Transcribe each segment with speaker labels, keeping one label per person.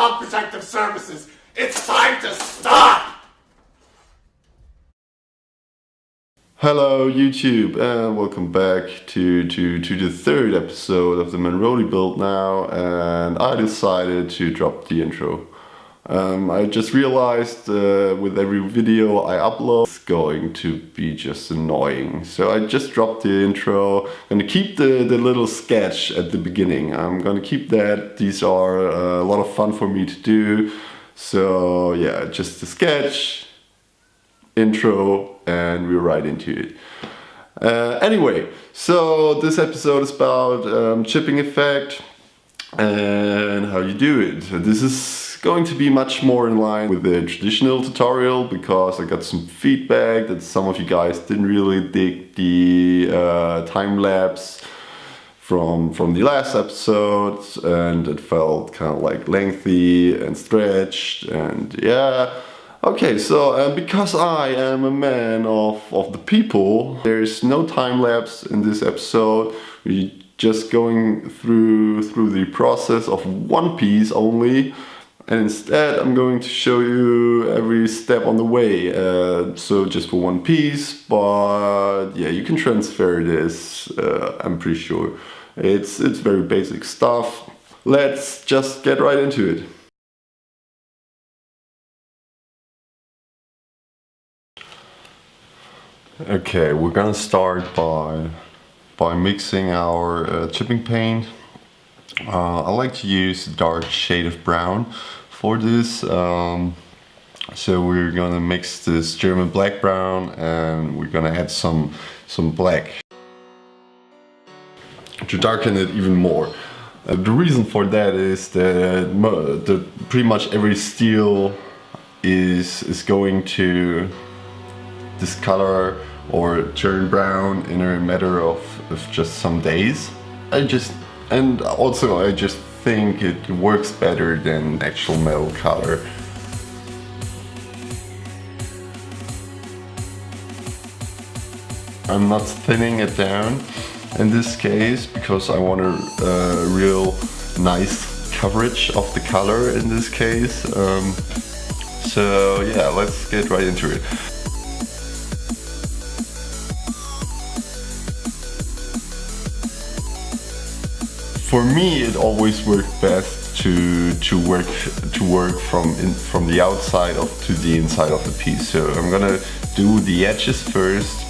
Speaker 1: Child Protective Services. It's time to stop!
Speaker 2: Hello YouTube and welcome back to the third episode of the Monroe build now, and I decided to drop the intro. I just realized with every video I upload it's going to be just annoying, so I just dropped the intro. I'm gonna keep the little sketch at the beginning. I'm gonna keep that. These are a lot of fun for me to do, so yeah, just the sketch, intro, and we're right into it. Anyway, so this episode is about chipping effect and how you do it. So this is going to be much more in line with the traditional tutorial, because I got some feedback that some of you guys didn't really dig the time lapse from the last episode, and it felt kind of like lengthy and stretched, and yeah. Okay, so because I am a man of the people, there's no time lapse in this episode. We're just going through the process of one piece only, and instead I'm going to show you every step on the way. So just for one piece, but yeah, you can transfer this, I'm pretty sure. It's very basic stuff. Let's just get right into it. Okay, we're gonna start by mixing our chipping paint. I like to use a dark shade of brown for this. So we're gonna mix this German black brown, and we're gonna add some black to darken it even more. The reason for that is that pretty much every steel is going to discolor or turn brown in a matter of just some days. I just think it works better than actual metal color. I'm not thinning it down in this case because I want a real nice coverage of the color in this case. So yeah, let's get right into it. For me, it always worked best to work from the outside to the inside of the piece. So I'm gonna do the edges first.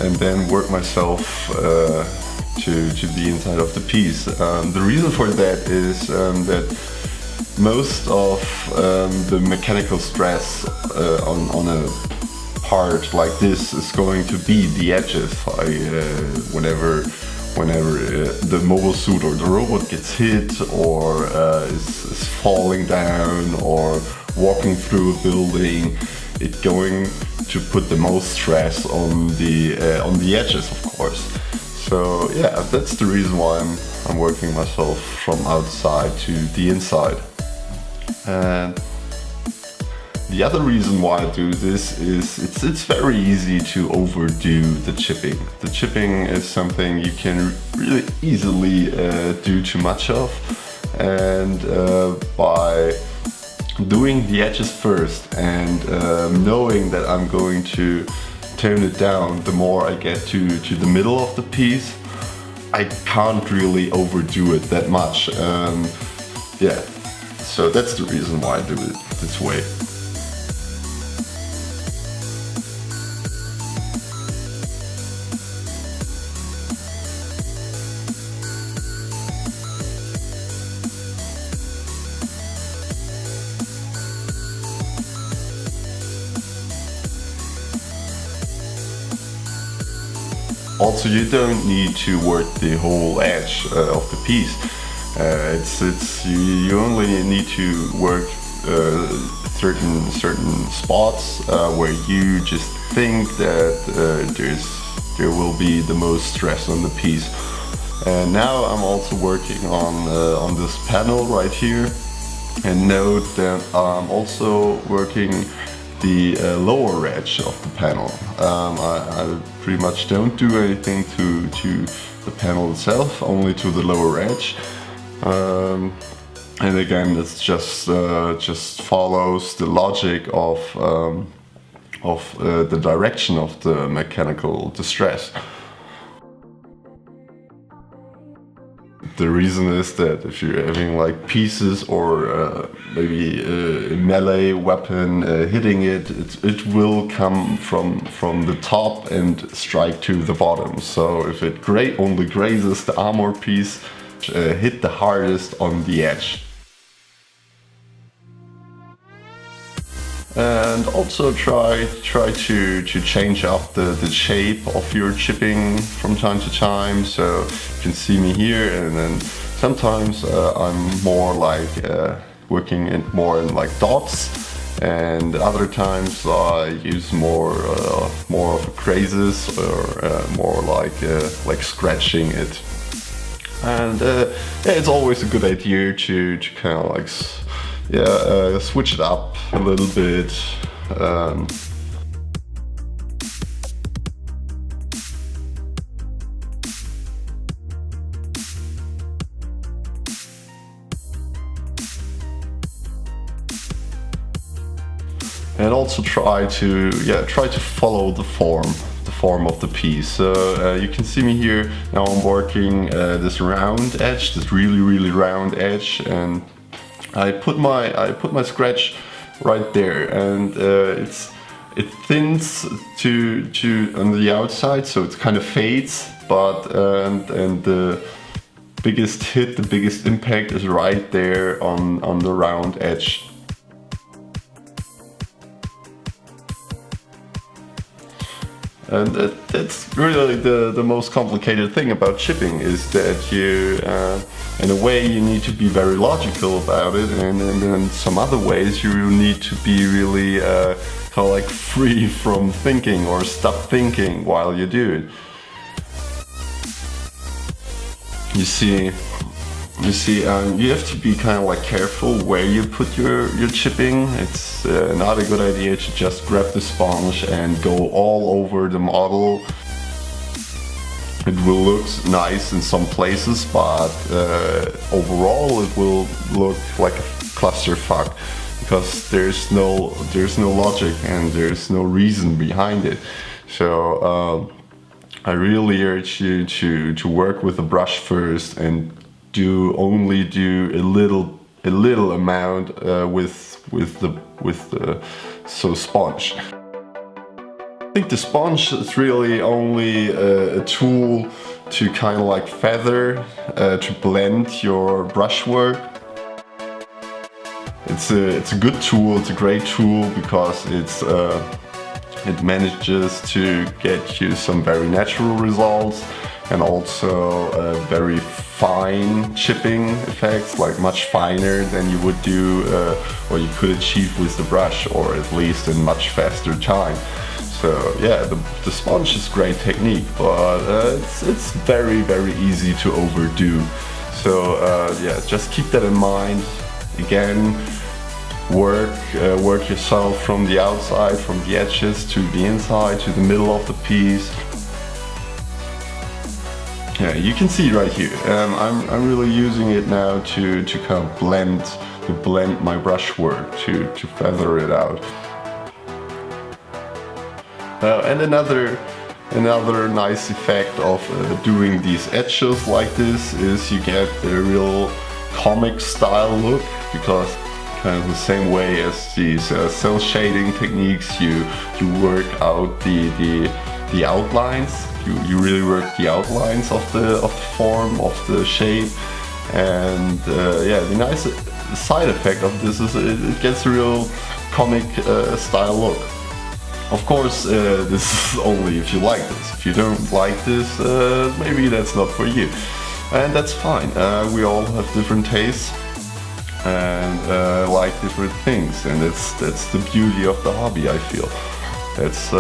Speaker 2: And then work myself to the inside of the piece. The reason for that is that most of the mechanical stress on a part like this is going to be the edges. Whenever the mobile suit or the robot gets hit, or is falling down, or walking through a building, it's going to put the most stress on the edges, of course. So yeah, that's the reason why I'm working myself from outside to the inside. And the other reason why I do this is it's very easy to overdo the chipping. The chipping is something you can really easily do too much of, and by doing the edges first and knowing that I'm going to tone it down the more I get to the middle of the piece, I can't really overdo it that much. Yeah, so that's the reason why I do it this way. Also, you don't need to work the whole edge of the piece. You only need to work certain spots where you just think that there will be the most stress on the piece. And now I'm also working on this panel right here, and note that I'm also working the lower edge of the panel. I'm pretty much don't do anything to the panel itself, only to the lower edge. And again, it's just follows the logic of the direction of the mechanical distress. The reason is that if you're having like pieces or maybe a melee weapon hitting it, it will come from the top and strike to the bottom. So if it only grazes the armor piece, hit the hardest on the edge. And also try to change up the shape of your chipping from time to time. So you can see me here, and then sometimes I'm more like working more in like dots, and other times I use more of a crazes or more like scratching it. And yeah, it's always a good idea to kind of like switch it up a little bit. And also try to follow the form of the piece. So you can see me here now. I'm working this round edge, this really round edge, and I put my scratch right there, and it thins to on the outside, so it kind of fades, but and the biggest hit, the biggest impact is right there on the round edge. And that's really the most complicated thing about chipping, is that you, in a way, you need to be very logical about it, and in some other ways you need to be really kind of like free from thinking or stop thinking while you do it. You see, you have to be kind of like careful where you put your chipping. It's not a good idea to just grab the sponge and go all over the model. It will look nice in some places, but overall it will look like a clusterfuck, because there's no logic and there's no reason behind it. So I really urge you to work with the brush first and only do a little amount with the sponge. I think the sponge is really only a tool to kind of like feather, to blend your brushwork. It's a good tool, it's a great tool, because it manages to get you some very natural results, and also very fine chipping effects, like much finer than you would do or you could achieve with the brush, or at least in much faster time. So yeah, the sponge is great technique, but it's very easy to overdo. So yeah, just keep that in mind. Again, work yourself from the outside, from the edges to the inside, to the middle of the piece. Yeah, you can see right here. I'm really using it now to kind of blend my brushwork, to feather it out. And another nice effect of doing these edges like this is you get a real comic style look, because kind of the same way as these cell shading techniques, you work out the outlines. You really work the outlines of the form, of the shape, and yeah, the nice side effect of this is it gets a real comic style look. Of course, this is only if you like this. If you don't like this, maybe that's not for you, and that's fine. We all have different tastes and like different things, and that's the beauty of the hobby, I feel. That's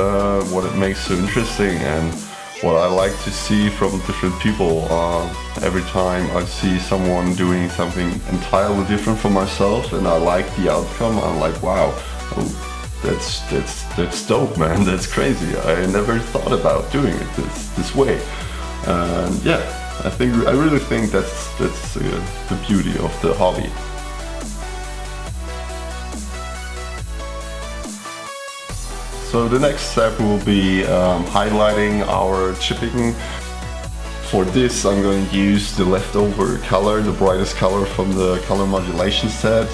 Speaker 2: what it makes so interesting, and what I like to see from different people. Every time I see someone doing something entirely different from myself and I like the outcome, I'm like, wow, that's that's dope, man. That's crazy. I never thought about doing it this way. And yeah, I really think that's the beauty of the hobby. So the next step will be highlighting our chipping. For this, I'm going to use the leftover color, the brightest color from the color modulation set.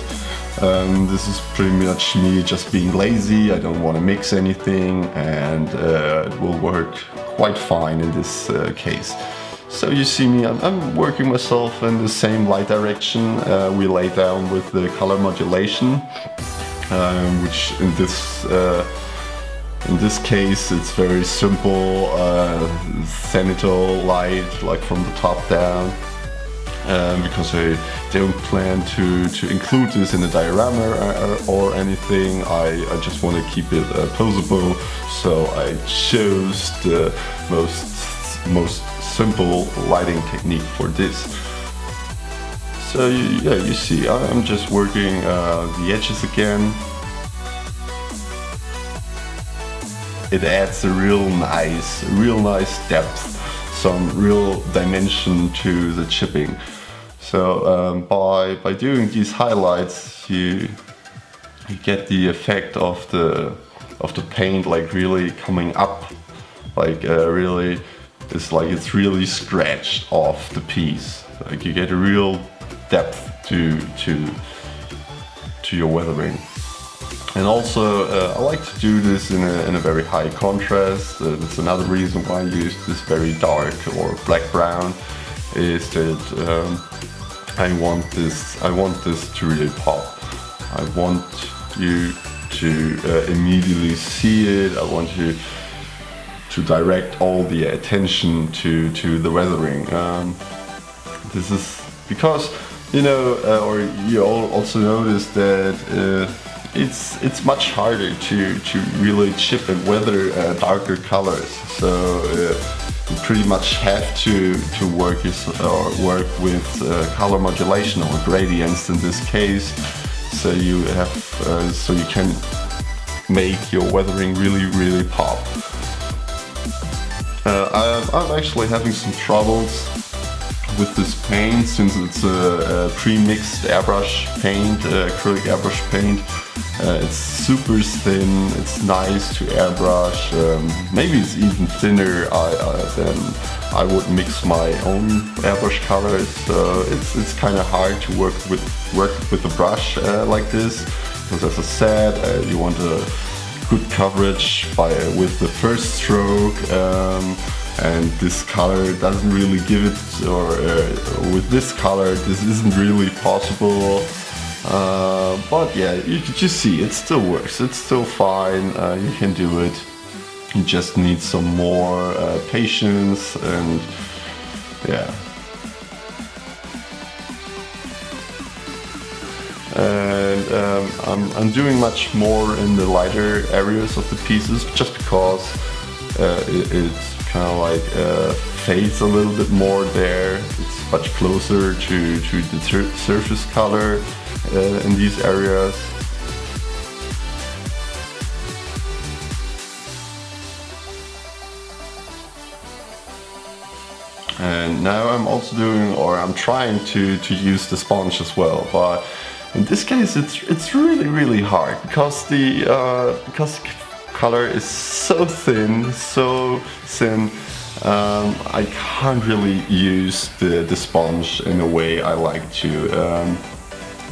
Speaker 2: This is pretty much me just being lazy. I don't want to mix anything, and it will work quite fine in this case. So you see me, I'm working myself in the same light direction we lay down with the color modulation, which in this case it's very simple, zenithal light, like from the top down. Because I don't plan to include this in a diorama or anything, I just want to keep it posable, so I chose the most simple lighting technique for this. So you see, I'm just working the edges again. It adds a real nice depth, some real dimension to the chipping. So by doing these highlights, you get the effect of the paint like really coming up, like really, it's like it's really scratched off the piece. Like you get a real depth to your weathering. And also, I like to do this in a very high contrast. That's another reason why I use this very dark or black-brown, is that I want this to really pop. I want you to immediately see it. I want you to direct all the attention to the weathering. This is because, you know, or you all also notice that it's much harder to really chip and weather darker colors. So you pretty much have to work with color modulation or gradients in this case. So you have so you can make your weathering really pop. I'm actually having some troubles with this paint, since it's a pre-mixed airbrush paint, acrylic airbrush paint. It's super thin, it's nice to airbrush, maybe it's even thinner than I would mix my own airbrush colors, so it's kind of hard to work with a brush like this, because as I said, you want a good coverage with the first stroke, and this color doesn't really give it, or with this color this isn't really possible. But yeah, you can just see it still works, it's still fine, you can do it. You just need some more patience, and yeah. And I'm doing much more in the lighter areas of the pieces, just because it's kind of like fades a little bit more there. It's much closer to the surface color in these areas. And now I'm also I'm trying to use the sponge as well, but in this case it's really hard, because the color is so thin, I can't really use the sponge in a way I like to.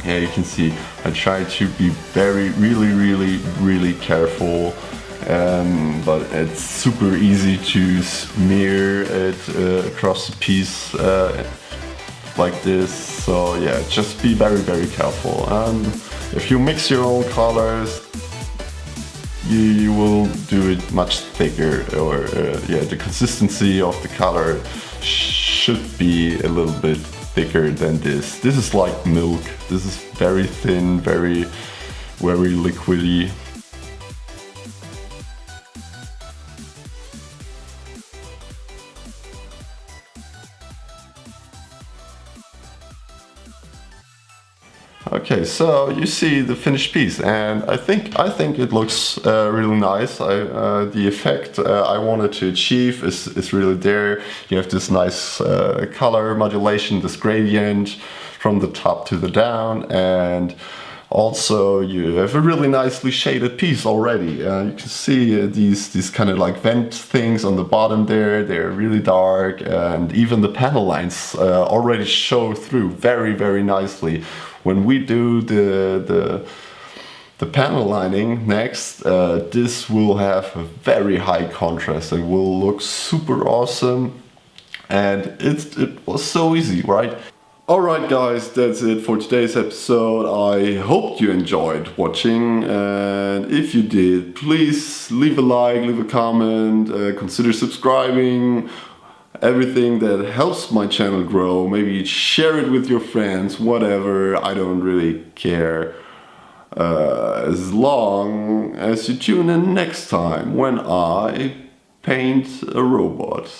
Speaker 2: Yeah, you can see I try to be really careful, but it's super easy to smear it across the piece like this. So yeah, just be very careful. If you mix your own colors, you will do it much thicker, or yeah, the consistency of the color should be a little bit thicker than this. This is like milk. This is very thin, very liquidy. Okay, so you see the finished piece, and I think it looks really nice. The effect I wanted to achieve is really there. You have this nice color modulation, this gradient from the top to the down, and also you have a really nicely shaded piece already. You can see these kind of like vent things on the bottom there. They're really dark, and even the panel lines already show through very nicely. When we do the panel lining next, this will have a very high contrast and will look super awesome. And it was so easy, right? Alright guys, that's it for today's episode. I hope you enjoyed watching, and if you did, please leave a like, leave a comment, consider subscribing. Everything that helps my channel grow. Maybe share it with your friends, whatever, I don't really care. As long as you tune in next time when I paint a robot.